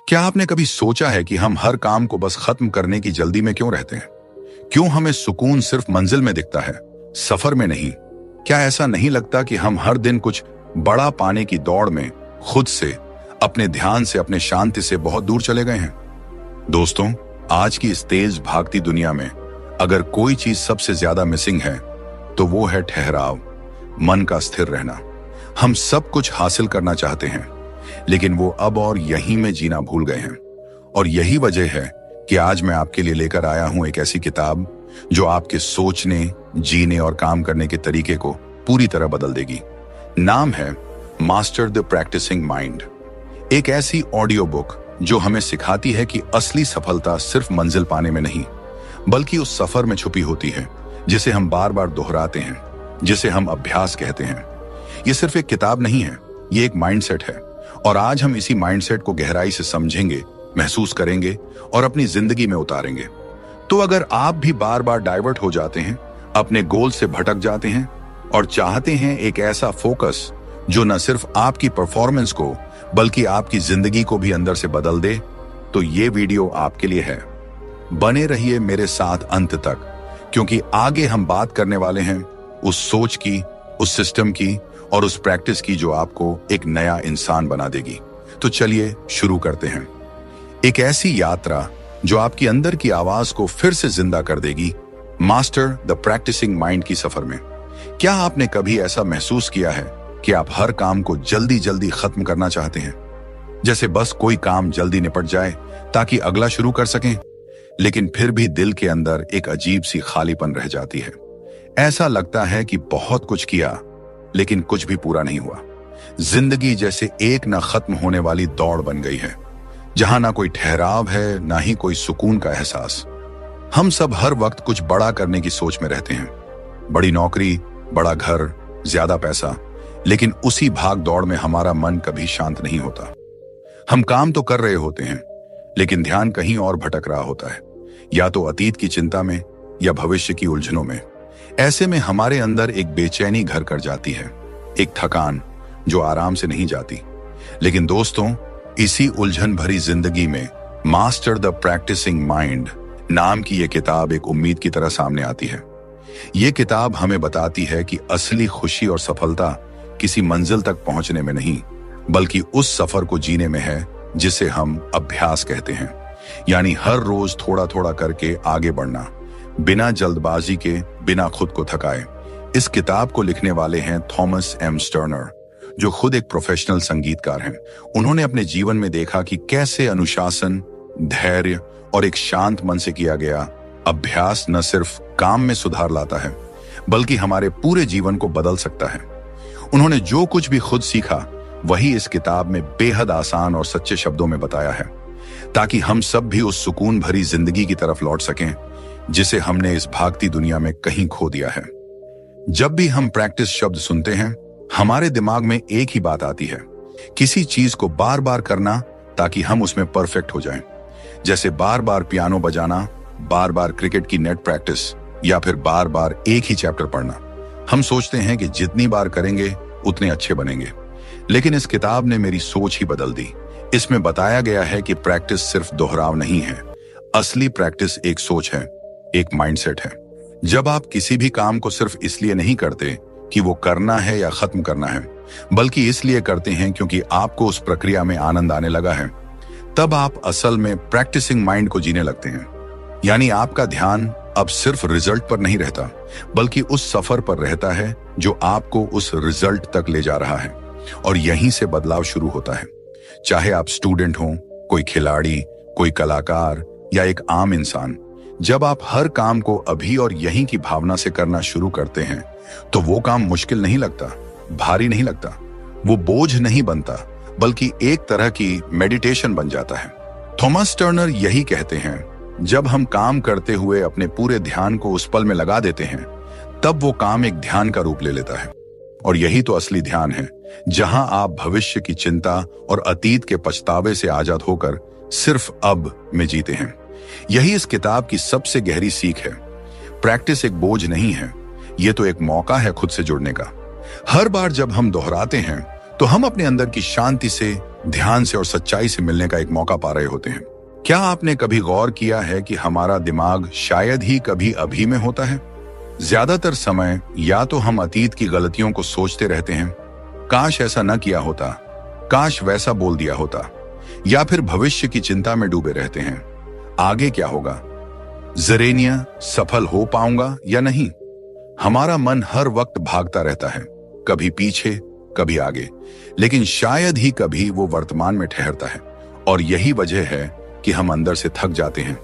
क्या आपने कभी सोचा है कि हम हर काम को बस खत्म करने की जल्दी में क्यों रहते हैं? क्यों हमें सुकून सिर्फ मंजिल में दिखता है, सफर में नहीं? क्या ऐसा नहीं लगता कि हम हर दिन कुछ बड़ा पाने की दौड़ में खुद से, अपने ध्यान से, अपने शांति से बहुत दूर चले गए हैं? दोस्तों, आज की इस तेज भागती दुनिया में अगर कोई चीज सबसे ज्यादा मिसिंग है तो वो है ठहराव, मन का स्थिर रहना। हम सब कुछ हासिल करना चाहते हैं, लेकिन वो अब और यहीं में जीना भूल गए हैं। और यही वजह है कि आज मैं आपके लिए लेकर आया हूं एक ऐसी किताब जो आपके सोचने, जीने और काम करने के तरीके को पूरी तरह बदल देगी। नाम है मास्टर द प्रैक्टिसिंग माइंड। एक ऐसी ऑडियो बुक जो हमें सिखाती है कि असली सफलता सिर्फ मंजिल पाने में नहीं, बल्कि उस सफर में छुपी होती है जिसे हम बार बार दोहराते हैं, जिसे हम अभ्यास कहते हैं। ये सिर्फ एक किताब नहीं है, ये एक माइंडसेट है। और आज हम इसी माइंडसेट को गहराई से समझेंगे, महसूस करेंगे और अपनी जिंदगी में उतारेंगे। तो अगर आप भी बार बार डाइवर्ट हो जाते हैं, अपने गोल से भटक जाते हैं और चाहते हैं एक ऐसा फोकस जो न सिर्फ आपकी परफॉर्मेंस को बल्कि आपकी जिंदगी को भी अंदर से बदल दे, तो ये वीडियो आपके लिए है। बने रहिए मेरे साथ अंत तक, क्योंकि आगे हम बात करने वाले हैं उस सोच की, उस सिस्टम की और उस प्रैक्टिस की जो आपको एक नया इंसान बना देगी। तो चलिए शुरू करते हैं। एक ऐसी यात्रा जो आपकी अंदर की आवाज को फिर से जिंदा कर देगी, मास्टर द प्रैक्टिसिंग माइंड की सफर में। क्या आपने कभी ऐसा महसूस किया है कि आप हर काम को जल्दी जल्दी खत्म करना चाहते हैं, जैसे बस कोई काम जल्दी निपट जाए ताकि अगला शुरू कर सकें, लेकिन फिर भी दिल के अंदर एक अजीब सी खालीपन रह जाती है। ऐसा लगता है कि बहुत कुछ किया लेकिन कुछ भी पूरा नहीं हुआ। जिंदगी जैसे एक ना खत्म होने वाली दौड़ बन गई है, जहां ना कोई ठहराव है, ना ही कोई सुकून का एहसास। हम सब हर वक्त कुछ बड़ा करने की सोच में रहते हैं, बड़ी नौकरी, बड़ा घर, ज्यादा पैसा, लेकिन उसी भाग दौड़ में हमारा मन कभी शांत नहीं होता। हम काम तो कर रहे होते हैं, लेकिन ध्यान कहीं और भटक रहा होता है, या तो अतीत की चिंता में या भविष्य की उलझनों में। ऐसे में हमारे अंदर एक बेचैनी घर कर जाती है, एक थकान जो आराम से नहीं जाती। लेकिन दोस्तों, इसी उलझन भरी जिंदगी में मास्टर द प्रैक्टिसिंग माइंड नाम की यह किताब एक उम्मीद की तरह सामने आती है। यह किताब हमें बताती है कि असली खुशी और सफलता किसी मंजिल तक पहुंचने में नहीं, बल्कि उस सफर को जीने में है जिसे हम अभ्यास कहते हैं। यानी हर रोज थोड़ा थोड़ा करके आगे बढ़ना, बिना जल्दबाजी के, बिना खुद को थकाए। इस किताब को लिखने वाले हैं थॉमस एम स्टर्नर, जो खुद एक प्रोफेशनल संगीतकार हैं। उन्होंने अपने जीवन में देखा कि कैसे अनुशासन, धैर्य और एक शांत मन से किया गया अभ्यास न सिर्फ काम में सुधार लाता है, बल्कि हमारे पूरे जीवन को बदल सकता है। उन्होंने जो कुछ भी खुद सीखा वही इस किताब में बेहद आसान और सच्चे शब्दों में बताया है, ताकि हम सब भी उस सुकून भरी जिंदगी की तरफ लौट सकें जिसे हमने इस भागती दुनिया में कहीं खो दिया है। जब भी हम प्रैक्टिस शब्द सुनते हैं, हमारे दिमाग में एक ही बात आती है, किसी चीज को बार बार करना ताकि हम उसमें परफेक्ट हो जाएं। जैसे बार बार पियानो बजाना, बार बार क्रिकेट की नेट प्रैक्टिस, या फिर बार बार एक ही चैप्टर पढ़ना। हम सोचते हैं कि जितनी बार करेंगे उतने अच्छे बनेंगे, लेकिन इस किताब ने मेरी सोच ही बदल दी। इसमें बताया गया है कि प्रैक्टिस सिर्फ दोहराव नहीं है, असली प्रैक्टिस एक सोच है, एक माइंडसेट है। जब आप किसी भी काम को सिर्फ इसलिए नहीं करते कि वो करना है या खत्म करना है, बल्कि इसलिए करते हैं क्योंकि आपको उस प्रक्रिया में आनंद आने लगा है, तब आप असल में प्रैक्टिसिंग माइंड को जीने लगते हैं। यानी आपका ध्यान अब सिर्फ रिजल्ट पर नहीं रहता, बल्कि उस सफर पर रहता है जो आपको उस रिजल्ट तक ले जा रहा है। और यहीं से बदलाव शुरू होता है। चाहे आप स्टूडेंट हो, कोई खिलाड़ी, कोई कलाकार या एक आम इंसान, जब आप हर काम को अभी और यहीं की भावना से करना शुरू करते हैं, तो वो काम मुश्किल नहीं लगता, भारी नहीं लगता, वो बोझ नहीं बनता, बल्कि एक तरह की मेडिटेशन बन जाता है। थॉमस टर्नर यही कहते हैं, जब हम काम करते हुए अपने पूरे ध्यान को उस पल में लगा देते हैं, तब वो काम एक ध्यान का रूप ले लेता है। और यही तो असली ध्यान है, जहां आप भविष्य की चिंता और अतीत के पछतावे से आजाद होकर सिर्फ अब में जीते हैं। यही इस किताब की सबसे गहरी सीख है। प्रैक्टिस एक बोझ नहीं है, ये तो एक मौका है खुद से जुड़ने का। हर बार जब हम दोहराते हैं तो हम अपने अंदर की शांति से, ध्यान से और सच्चाई से मिलने का एक मौका पा रहे होते हैं। क्या आपने कभी गौर किया है कि हमारा दिमाग शायद ही कभी अभी में होता है? ज्यादातर समय या तो हम अतीत की गलतियों को सोचते रहते हैं, काश ऐसा न किया होता, काश वैसा बोल दिया होता, या फिर भविष्य की चिंता में डूबे रहते हैं, आगे क्या होगा, जरेनिया सफल हो पाऊंगा या नहीं। हमारा मन हर वक्त भागता रहता है, कभी पीछे कभी आगे, लेकिन शायद ही कभी वो वर्तमान में ठहरता है। और यही वजह है कि हम अंदर से थक जाते हैं,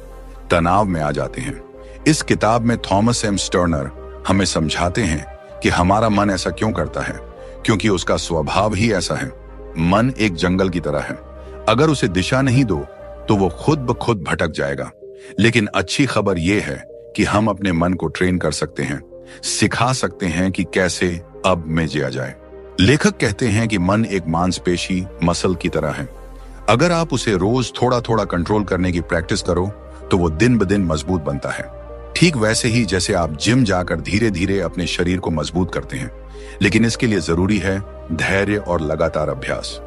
तनाव में आ जाते हैं। इस किताब में थॉमस एम स्टर्नर हमें समझाते हैं कि हमारा मन ऐसा क्यों करता है, क्योंकि उसका स्वभाव ही ऐसा है। मन एक जंगल की तरह है, अगर उसे दिशा नहीं दो तो वो खुद ब खुद भटक जाएगा। लेकिन अच्छी खबर यह है कि हम अपने मन को ट्रेन कर सकते हैं, सिखा सकते हैं कि कैसे अब में जिया जाए। लेखक कहते हैं कि मन एक मांसपेशी मसल की तरह है। अगर आप उसे रोज थोड़ा थोड़ा कंट्रोल करने की प्रैक्टिस करो तो वो दिन ब दिन मजबूत बनता है। ठीक वैसे ही जैसे आप जिम जाकर धीरे धीरे अपने शरीर को मजबूत करते हैं, लेकिन इसके लिए जरूरी है धैर्य और लगातार अभ्यास।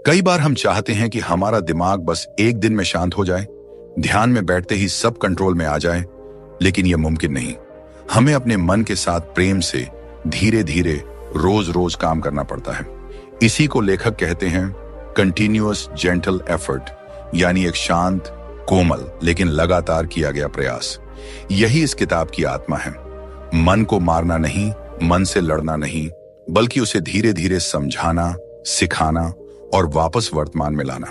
कई बार हम चाहते हैं कि हमारा दिमाग बस एक दिन में शांत हो जाए, ध्यान में बैठते ही सब कंट्रोल में आ जाए, लेकिन यह मुमकिन नहीं। हमें अपने मन के साथ प्रेम से धीरे धीरे रोज रोज काम करना पड़ता है। इसी को लेखक कहते हैं कंटिन्यूअस जेंटल एफर्ट, यानी एक शांत, कोमल लेकिन लगातार किया गया प्रयास। यही इस किताब की आत्मा है। मन को मारना नहीं, मन से लड़ना नहीं, बल्कि उसे धीरे धीरे समझाना, सिखाना और वापस वर्तमान में लाना।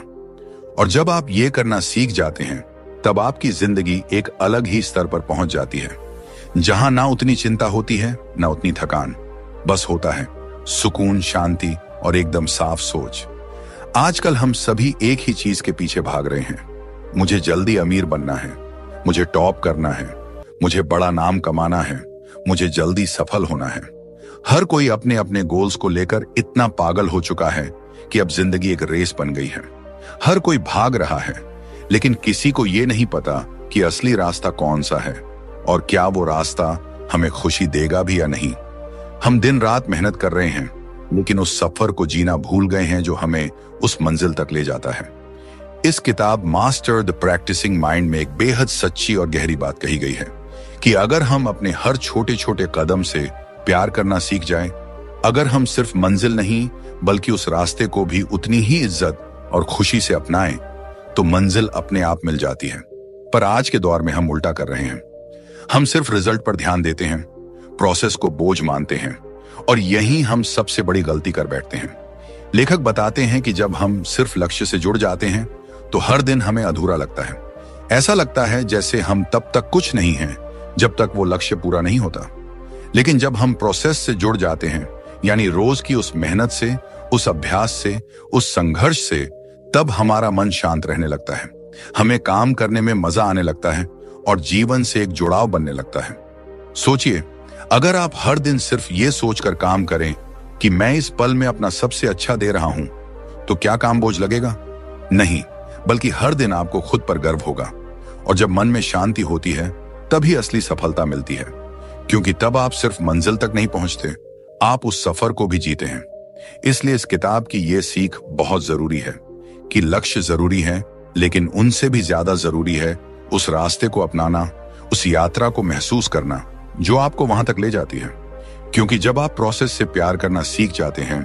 और जब आप ये करना सीख जाते हैं, तब आपकी जिंदगी एक अलग ही स्तर पर पहुंच जाती है, जहां ना उतनी चिंता होती है, ना उतनी थकान। बस होता है सुकून, शांति और एकदम साफ सोच। आजकल हम सभी एक ही चीज के पीछे भाग रहे हैं। मुझे जल्दी अमीर बनना है, मुझे टॉप करना है, मुझे बड़ा नाम कमाना है, मुझे जल्दी सफल होना है। हर कोई अपने अपने गोल्स को लेकर इतना पागल हो चुका है कि अब जिंदगी एक रेस बन गई है। हर कोई भाग रहा है, लेकिन किसी को यह नहीं पता कि असली रास्ता कौन सा है और क्या वो रास्ता हमें खुशी देगा भी या नहीं। हम दिन रात मेहनत कर रहे हैं, लेकिन उस सफर को जीना भूल गए हैं जो हमें उस मंजिल तक ले जाता है। इस किताब मास्टर द प्रैक्टिसिंग माइंड में एक बेहद सच्ची और गहरी बात कही गई है कि अगर हम अपने हर छोटे छोटे कदम से प्यार करना सीख जाएं, अगर हम सिर्फ मंजिल नहीं बल्कि उस रास्ते को भी उतनी ही इज्जत और खुशी से अपनाएं, तो मंजिल अपने आप मिल जाती है। पर आज के दौर में हम उल्टा कर रहे हैं। हम सिर्फ रिजल्ट पर ध्यान देते हैं, प्रोसेस को बोझ मानते हैं, और यही हम सबसे बड़ी गलती कर बैठते हैं। लेखक बताते हैं कि जब हम सिर्फ लक्ष्य से जुड़ जाते हैं तो हर दिन हमें अधूरा लगता है। ऐसा लगता है जैसे हम तब तक कुछ नहीं हैं जब तक वो लक्ष्य पूरा नहीं होता। लेकिन जब हम प्रोसेस से जुड़ जाते हैं, यानी रोज की उस मेहनत से, उस अभ्यास से, उस संघर्ष से, तब हमारा मन शांत रहने लगता है। हमें काम करने में मजा आने लगता है और जीवन से एक जुड़ाव बनने लगता है। सोचिए, अगर आप हर दिन सिर्फ ये सोचकर काम करें कि मैं इस पल में अपना सबसे अच्छा दे रहा हूं, तो क्या काम बोझ लगेगा? नहीं, बल्कि हर दिन आपको खुद पर गर्व होगा। और जब मन में शांति होती है, तभी असली सफलता मिलती है, क्योंकि तब आप सिर्फ मंजिल तक नहीं पहुंचते, आप उस सफर को भी जीते हैं। इसलिए इस किताब की ये सीख बहुत जरूरी है कि लक्ष्य जरूरी है, लेकिन उनसे भी ज्यादा जरूरी है उस रास्ते को अपनाना, उस यात्रा को महसूस करना जो आपको वहां तक ले जाती है। क्योंकि जब आप प्रोसेस से प्यार करना सीख जाते हैं,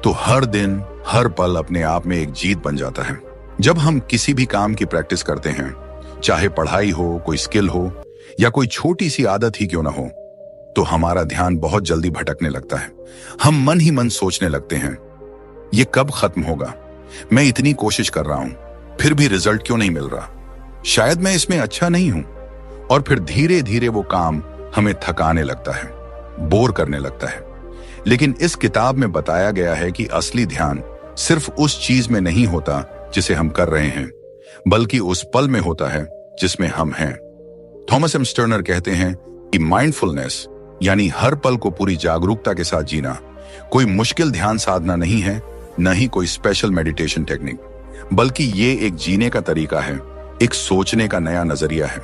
तो हर दिन, हर पल अपने आप में एक जीत बन जाता है। जब हम किसी भी काम की प्रैक्टिस करते हैं, चाहे पढ़ाई हो, कोई स्किल हो या कोई छोटी सी आदत ही क्यों ना हो, तो हमारा ध्यान बहुत जल्दी भटकने लगता है। हम मन ही मन सोचने लगते हैं, ये कब खत्म होगा? मैं इतनी कोशिश कर रहा हूं, फिर भी रिजल्ट क्यों नहीं मिल रहा? शायद मैं इसमें अच्छा नहीं हूं। और फिर धीरे धीरे वो काम हमें थकाने लगता है, बोर करने लगता है। लेकिन इस किताब में बताया गया है कि असली ध्यान सिर्फ उस चीज में नहीं होता जिसे हम कर रहे हैं, बल्कि उस पल में होता है जिसमें हम हैं। थॉमस एम स्टर्नर कहते हैं कि माइंडफुलनेस, यानी हर पल को पूरी जागरूकता के साथ जीना, कोई मुश्किल ध्यान साधना नहीं है, न ही कोई स्पेशल मेडिटेशन टेक्निक, बल्कि ये एक जीने का तरीका है, एक सोचने का नया नजरिया है।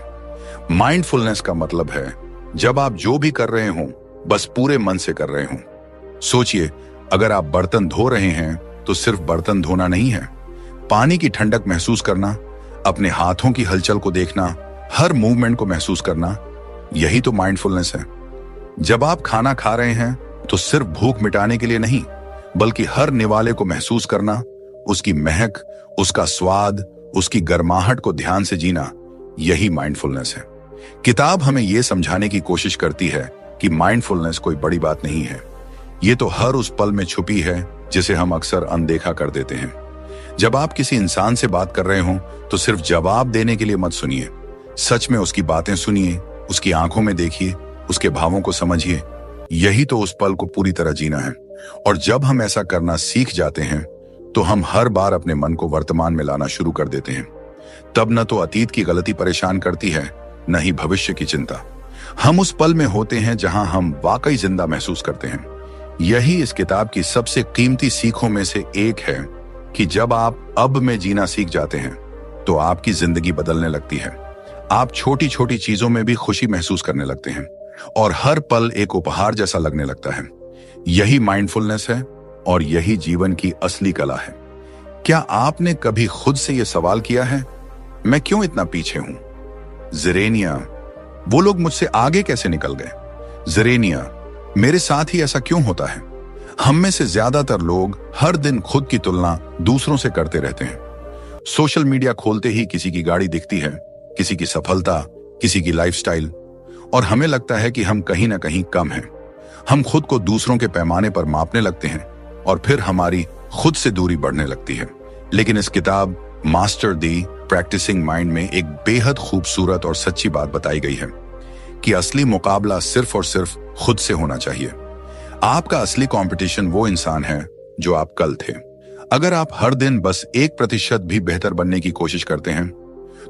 माइंडफुलनेस का मतलब है जब आप जो भी कर रहे हो, बस पूरे मन से कर रहे हो। सोचिए, अगर आप बर्तन धो रहे हैं तो सिर्फ बर्तन धोना नहीं है, पानी की ठंडक महसूस करना, अपने हाथों की हलचल को देखना, हर मूवमेंट को महसूस करना, यही तो माइंडफुलनेस है। जब आप खाना खा रहे हैं तो सिर्फ भूख मिटाने के लिए नहीं, बल्कि हर निवाले को महसूस करना, उसकी महक, उसका स्वाद, उसकी गर्माहट को ध्यान से जीना, यही माइंडफुलनेस है। किताब हमें यह समझाने की कोशिश करती है कि माइंडफुलनेस कोई बड़ी बात नहीं है, ये तो हर उस पल में छुपी है जिसे हम अक्सर अनदेखा कर देते हैं। जब आप किसी इंसान से बात कर रहे हो तो सिर्फ जवाब देने के लिए मत सुनिए, सच में उसकी बातें सुनिए, उसकी आंखों में देखिए, उसके भावों को समझिए। यही तो उस पल को पूरी तरह जीना है। और जब हम ऐसा करना सीख जाते हैं तो हम हर बार अपने मन को वर्तमान में लाना शुरू कर देते हैं। तब न तो अतीत की गलती परेशान करती है, न ही भविष्य की चिंता। हम उस पल में होते हैं जहां हम वाकई जिंदा महसूस करते हैं। यही इस किताब की सबसे कीमती सीखों में से एक है कि जब आप अब में जीना सीख जाते हैं तो आपकी जिंदगी बदलने लगती है। आप छोटी छोटी चीजों में भी खुशी महसूस करने लगते हैं और हर पल एक उपहार जैसा लगने लगता है। यही माइंडफुलनेस है और यही जीवन की असली कला है। क्या आपने कभी खुद से यह सवाल किया है, मैं क्यों इतना पीछे हूं? ज़ेरेनिया, वो लोग मुझसे आगे कैसे निकल गए? ज़ेरेनिया, मेरे साथ ही ऐसा क्यों होता है? हम में से ज्यादातर लोग हर दिन खुद की तुलना दूसरों से करते रहते हैं। सोशल मीडिया खोलते ही किसी की गाड़ी दिखती है, किसी की सफलता, किसी की लाइफस्टाइल, और हमें लगता है कि हम कहीं ना कहीं कम हैं। हम खुद को दूसरों के पैमाने पर मापने लगते हैं और फिर हमारी खुद से दूरी बढ़ने लगती है। लेकिन इस किताब मास्टर दी प्रैक्टिसिंग माइंड में एक बेहद खूबसूरत और सच्ची बात बताई गई है कि असली मुकाबला सिर्फ और सिर्फ खुद से होना चाहिए। आपका असली कंपटीशन वो इंसान है जो आप कल थे। अगर आप हर दिन बस 1% भी बेहतर बनने की कोशिश करते हैं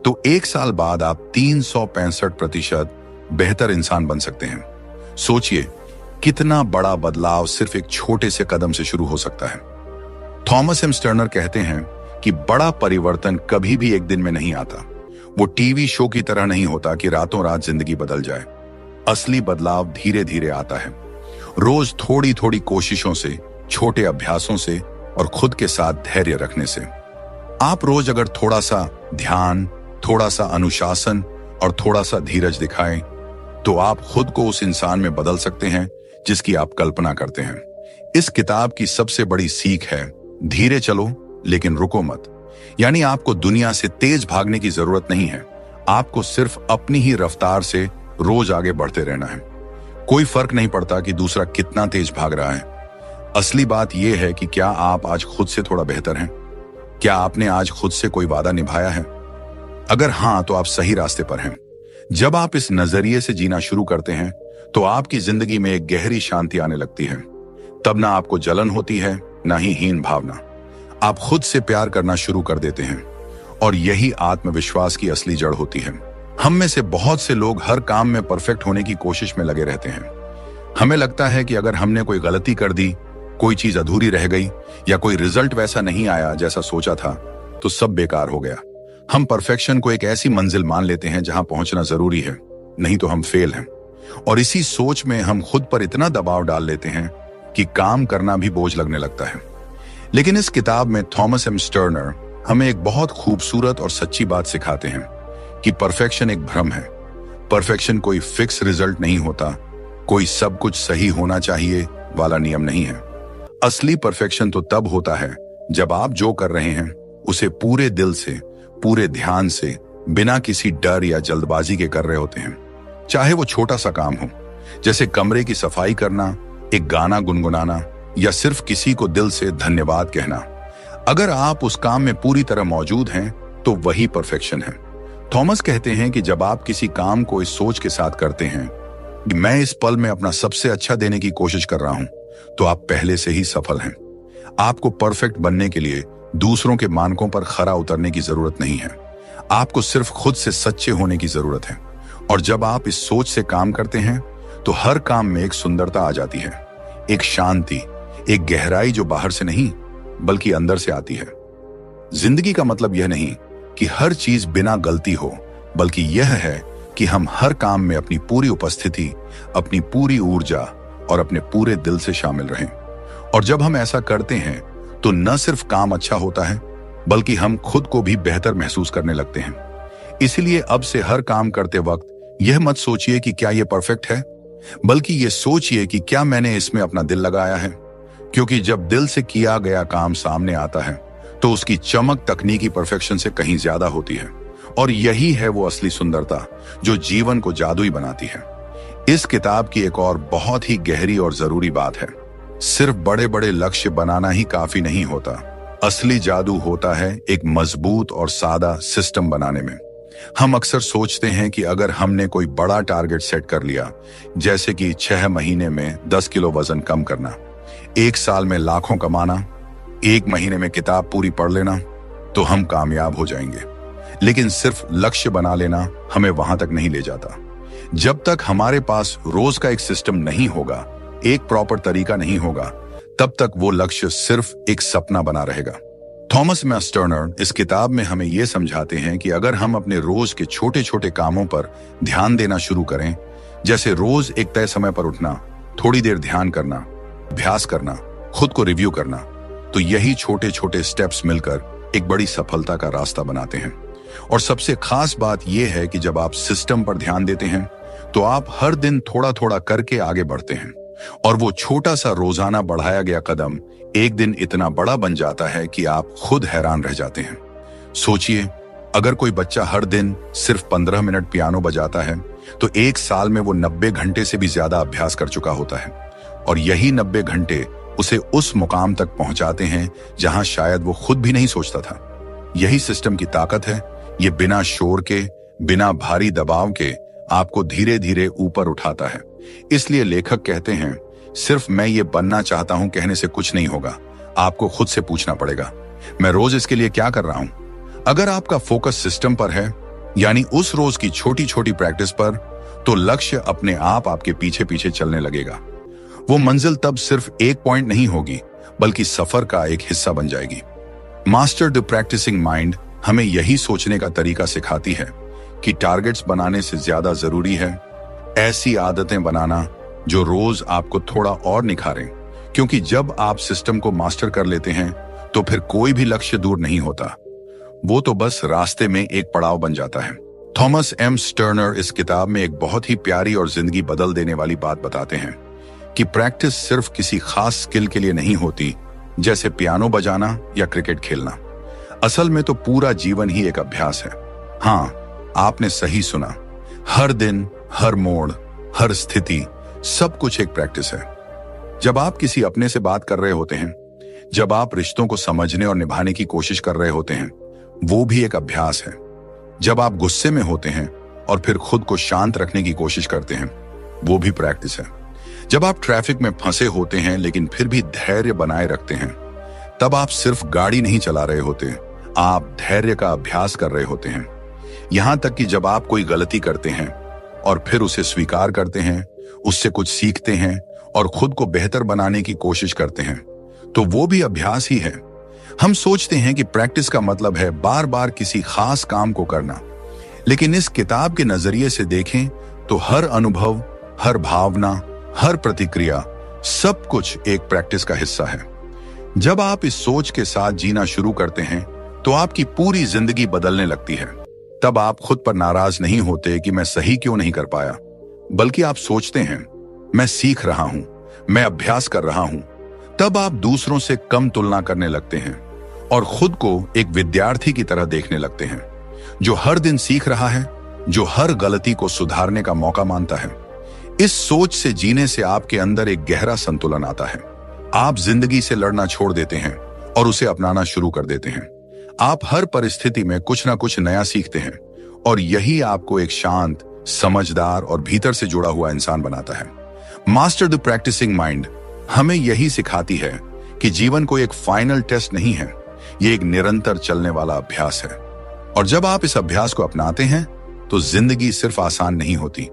तो 1 साल बाद आप 365% बेहतर इंसान बन सकते हैं। सोचिए कितना बड़ा बदलाव सिर्फ एक छोटे से कदम से शुरू हो सकता है। थॉमस एम स्टर्नर कहते हैं कि बड़ा परिवर्तन कभी भी एक दिन में नहीं आता। वो टीवी शो की तरह नहीं होता कि रातों रात जिंदगी बदल जाए। असली बदलाव धीरे धीरे आता है, रोज थोड़ी थोड़ी कोशिशों से, छोटे अभ्यासों से और खुद के साथ धैर्य रखने से। आप रोज अगर थोड़ा सा ध्यान, थोड़ा सा अनुशासन और थोड़ा सा धीरज दिखाएं तो आप खुद को उस इंसान में बदल सकते हैं जिसकी आप कल्पना करते हैं। इस किताब की सबसे बड़ी सीख है, धीरे चलो लेकिन रुको मत। यानी आपको दुनिया से तेज भागने की जरूरत नहीं है, आपको सिर्फ अपनी ही रफ्तार से रोज आगे बढ़ते रहना है। कोई फर्क नहीं पड़ता कि दूसरा कितना तेज भाग रहा है। असली बात यह है कि क्या आप आज खुद से थोड़ा बेहतर हैं? क्या आपने आज खुद से कोई वादा निभाया है? अगर हां, तो आप सही रास्ते पर हैं। जब आप इस नजरिए से जीना शुरू करते हैं तो आपकी जिंदगी में एक गहरी शांति आने लगती है। तब ना आपको जलन होती है, ना ही हीन भावना। आप खुद से प्यार करना शुरू कर देते हैं और यही आत्मविश्वास की असली जड़ होती है। हम में से बहुत से लोग हर काम में परफेक्ट होने की कोशिश में लगे रहते हैं। हमें लगता है कि अगर हमने कोई गलती कर दी, कोई चीज अधूरी रह गई या कोई रिजल्ट वैसा नहीं आया जैसा सोचा था, तो सब बेकार हो गया। हम परफेक्शन को एक ऐसी मंजिल मान लेते हैं जहां पहुंचना जरूरी है, नहीं तो हम फेल हैं। और इसी सोच में हम खुद पर इतना दबाव डाल लेते हैं कि काम करना भी बोझ लगने लगता है। लेकिन इस किताब में थॉमस एम स्टर्नर हमें एक बहुत खूबसूरत और सच्ची बात सिखाते हैं कि परफेक्शन एक भ्रम है। परफेक्शन कोई फिक्स रिजल्ट नहीं होता, कोई सब कुछ सही होना चाहिए वाला नियम नहीं है। असली परफेक्शन तो तब होता है जब आप जो कर रहे हैं उसे पूरे दिल से, पूरे ध्यान से, बिना किसी डर या जल्दबाजी के कर रहे होते हैं। चाहे वो छोटा सा काम हो, जैसे कमरे की सफाई करना, एक गाना गुनगुनाना या सिर्फ किसी को दिल से धन्यवाद कहना। अगर आप उस काम में पूरी तरह मौजूद हैं तो वही परफेक्शन है। थॉमस कहते हैं कि जब आप किसी काम को इस सोच के साथ करते हैं कि मैं इस पल में अपना सबसे अच्छा देने की कोशिश कर रहा हूं, तो आप पहले से ही सफल हैं। आपको परफेक्ट बनने के लिए दूसरों के मानकों पर खरा उतरने की जरूरत नहीं है। आपको सिर्फ खुद से सच्चे होने की जरूरत है। और जब आप इस सोच से काम करते हैं तो हर काम में एक सुंदरता आ जाती है, एक शांति, एक गहराई जो बाहर से नहीं बल्कि अंदर से आती है। जिंदगी का मतलब यह नहीं कि हर चीज बिना गलती हो, बल्कि यह है कि हम हर काम में अपनी पूरी उपस्थिति, अपनी पूरी ऊर्जा और अपने पूरे दिल से शामिल रहें। और जब हम ऐसा करते हैं तो न सिर्फ काम अच्छा होता है, बल्कि हम खुद को भी बेहतर महसूस करने लगते हैं। इसलिए अब से हर काम करते वक्त यह मत सोचिए कि क्या यह परफेक्ट है, बल्कि यह सोचिए कि क्या मैंने इसमें अपना दिल लगाया है। क्योंकि जब दिल से किया गया काम सामने आता है तो उसकी चमक तकनीकी परफेक्शन से कहीं ज्यादा होती है। और यही है वो असली सुंदरता जो जीवन को जादुई बनाती है। इस किताब की एक और बहुत ही गहरी और जरूरी बात है, सिर्फ बड़े बड़े लक्ष्य बनाना ही काफी नहीं होता। असली जादू होता है एक मजबूत और सादा सिस्टम बनाने में। हम अक्सर सोचते हैं कि अगर हमने कोई बड़ा टारगेट सेट कर लिया, जैसे कि 6 महीने में 10 किलो वजन कम करना, 1 साल में लाखों कमाना, 1 महीने में किताब पूरी पढ़ लेना, तो हम कामयाब हो जाएंगे। लेकिन सिर्फ लक्ष्य बना लेना हमें वहां तक नहीं ले जाता। जब तक हमारे पास रोज का एक सिस्टम नहीं होगा, एक प्रॉपर तरीका नहीं होगा, तब तक वो लक्ष्य सिर्फ एक सपना बना रहेगा। थॉमस मैस्टर्नर इस किताब में हमें यह समझाते हैं कि अगर हम अपने रोज के छोटे छोटे कामों पर ध्यान देना शुरू करें, जैसे रोज एक तय समय पर उठना, थोड़ी देर ध्यान करना, अभ्यास करना, खुद को रिव्यू करना, तो यही छोटे छोटे स्टेप्स मिलकर एक बड़ी सफलता का रास्ता बनाते हैं। और सबसे खास बात यह है कि जब आप सिस्टम पर ध्यान देते हैं तो आप हर दिन थोड़ा थोड़ा करके आगे बढ़ते हैं, और वो छोटा सा रोजाना बढ़ाया गया कदम एक दिन इतना बड़ा बन जाता है कि आप खुद हैरान रह जाते हैं। सोचिए, अगर कोई बच्चा हर दिन सिर्फ 15 मिनट पियानो बजाता है तो 1 साल में वो 90 घंटे से भी ज्यादा अभ्यास कर चुका होता है। और यही 90 घंटे उसे उस मुकाम तक पहुंचाते हैं जहां शायद वो खुद भी नहीं सोचता था। यही सिस्टम की ताकत है। ये बिना शोर के, बिना भारी दबाव के आपको धीरे धीरे ऊपर उठाता है। इसलिए लेखक कहते हैं, सिर्फ मैं ये बनना चाहता हूं कहने से कुछ नहीं होगा। आपको खुद से पूछना पड़ेगा, मैं रोज इसके लिए क्या कर रहा हूं। अगर आपका फोकस सिस्टम पर है, यानी उस रोज की छोटी छोटी प्रैक्टिस पर, तो लक्ष्य अपने आप आपके पीछे पीछे चलने लगेगा। वो मंजिल तब सिर्फ एक पॉइंट नहीं होगी, बल्कि सफर का एक हिस्सा बन जाएगी। मास्टर द प्रैक्टिसिंग माइंड हमें यही सोचने का तरीका सिखाती है कि टारगेट्स बनाने से ज्यादा जरूरी है ऐसी आदतें बनाना जो रोज आपको थोड़ा और निखारें। क्योंकि जब आप सिस्टम को मास्टर कर लेते हैं तो फिर कोई भी लक्ष्य दूर नहीं होता, वो तो बस रास्ते में एक पड़ाव बन जाता है। थॉमस एम स्टर्नर इस किताब में एक बहुत ही प्यारी और जिंदगी बदल देने वाली बात बताते हैं कि प्रैक्टिस सिर्फ किसी खास स्किल के लिए नहीं होती, जैसे पियानो बजाना या क्रिकेट खेलना। असल में तो पूरा जीवन ही एक अभ्यास है। हाँ, आपने सही सुना, हर दिन, हर मोड़, हर स्थिति, सब कुछ एक प्रैक्टिस है। जब आप किसी अपने से बात कर रहे होते हैं, जब आप रिश्तों को समझने और निभाने की कोशिश कर रहे होते हैं, वो भी एक अभ्यास है। जब आप गुस्से में होते हैं और फिर खुद को शांत रखने की कोशिश करते हैं, वो भी प्रैक्टिस है। जब आप ट्रैफिक में फंसे होते हैं लेकिन फिर भी धैर्य बनाए रखते हैं, तब आप सिर्फ गाड़ी नहीं चला रहे होते, आप धैर्य का अभ्यास कर रहे होते हैं। यहां तक कि जब आप कोई गलती करते हैं और फिर उसे स्वीकार करते हैं, उससे कुछ सीखते हैं और खुद को बेहतर बनाने की कोशिश करते हैं, तो वो भी अभ्यास ही है। हम सोचते हैं कि प्रैक्टिस का मतलब है बार बार किसी खास काम को करना, लेकिन इस किताब के नजरिए से देखें तो हर अनुभव, हर भावना, हर प्रतिक्रिया, सब कुछ एक प्रैक्टिस का हिस्सा है। जब आप इस सोच के साथ जीना शुरू करते हैं तो आपकी पूरी जिंदगी बदलने लगती है। तब आप खुद पर नाराज नहीं होते कि मैं सही क्यों नहीं कर पाया, बल्कि आप सोचते हैं मैं सीख रहा हूं, मैं अभ्यास कर रहा हूं। तब आप दूसरों से कम तुलना करने लगते हैं और खुद को एक विद्यार्थी की तरह देखने लगते हैं, जो हर दिन सीख रहा है, जो हर गलती को सुधारने का मौका मानता है। इस सोच से जीने से आपके अंदर एक गहरा संतुलन आता है। आप जिंदगी से लड़ना छोड़ देते हैं और उसे अपनाना शुरू कर देते हैं। आप हर परिस्थिति में कुछ ना कुछ नया सीखते हैं और यही आपको एक शांत, समझदार और भीतर से जुड़ा हुआ इंसान बनाता है। मास्टर द प्रैक्टिसिंग माइंड हमें यही सिखाती है कि जीवन को एक फाइनल टेस्ट नहीं है, ये एक निरंतर चलने वाला अभ्यास है। और जब आप इस अभ्यास को अपनाते हैं तो जिंदगी सिर्फ आसान नहीं होती,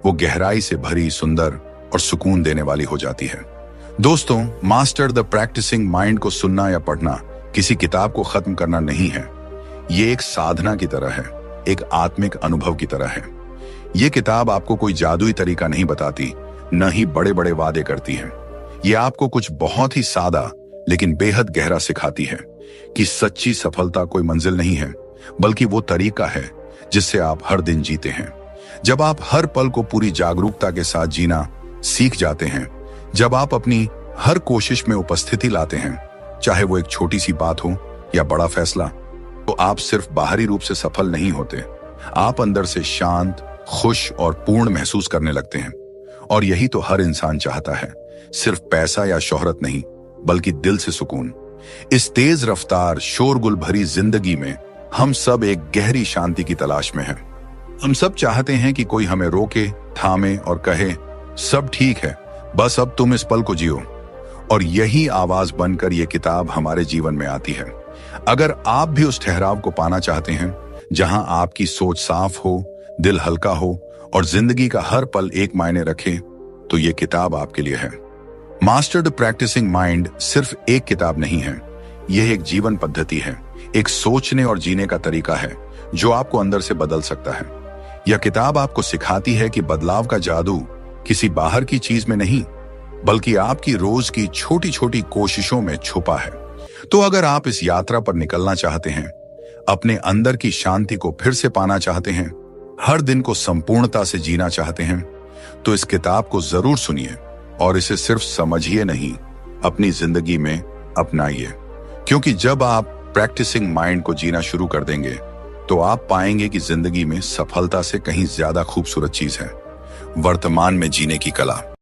वो गहराई से भरी, सुंदर और सुकून देने वाली हो जाती है। दोस्तों, मास्टर द प्रैक्टिसिंग माइंड को सुनना या पढ़ना किसी किताब को खत्म करना नहीं है। ये एक साधना की तरह है, एक आत्मिक अनुभव की तरह है। ये किताब आपको कोई जादुई तरीका नहीं बताती, न ही बड़े बड़े वादे करती है। ये आपको कुछ बहुत ही सादा लेकिन बेहद गहरा सिखाती है कि सच्ची सफलता कोई मंजिल नहीं है, बल्कि वो तरीका है जिससे आप हर दिन जीते हैं। जब आप हर पल को पूरी जागरूकता के साथ जीना सीख जाते हैं, जब आप अपनी हर कोशिश में उपस्थिति लाते हैं, चाहे वो एक छोटी सी बात हो या बड़ा फैसला, तो आप सिर्फ बाहरी रूप से सफल नहीं होते, आप अंदर से शांत, खुश और पूर्ण महसूस करने लगते हैं। और यही तो हर इंसान चाहता है, सिर्फ पैसा या शोहरत नहीं, बल्कि दिल से सुकून। इस तेज रफ्तार शोरगुल भरी जिंदगी में हम सब एक गहरी शांति की तलाश में हैं। हम सब चाहते हैं कि कोई हमें रोके, थामे और कहे, सब ठीक है, बस अब तुम इस पल को जियो। और यही आवाज बनकर यह किताब हमारे जीवन में आती है। अगर आप भी उस ठहराव को पाना चाहते हैं जहां आपकी सोच साफ हो, दिल हल्का हो और जिंदगी का हर पल एक मायने रखे, तो यह किताब आपके लिए है। मास्टर द प्रैक्टिसिंग माइंड सिर्फ एक किताब नहीं है, यह एक जीवन पद्धति है, एक सोचने और जीने का तरीका है जो आपको अंदर से बदल सकता है। यह किताब आपको सिखाती है कि बदलाव का जादू किसी बाहर की चीज में नहीं, बल्कि आपकी रोज की छोटी छोटी कोशिशों में छुपा है। तो अगर आप इस यात्रा पर निकलना चाहते हैं, अपने अंदर की शांति को फिर से पाना चाहते हैं, हर दिन को संपूर्णता से जीना चाहते हैं, तो इस किताब को जरूर सुनिए और इसे सिर्फ समझिए नहीं, अपनी जिंदगी में अपनाइए। क्योंकि जब आप प्रैक्टिसिंग माइंड को जीना शुरू कर देंगे, तो आप पाएंगे कि जिंदगी में सफलता से कहीं ज्यादा खूबसूरत चीज है वर्तमान में जीने की कला।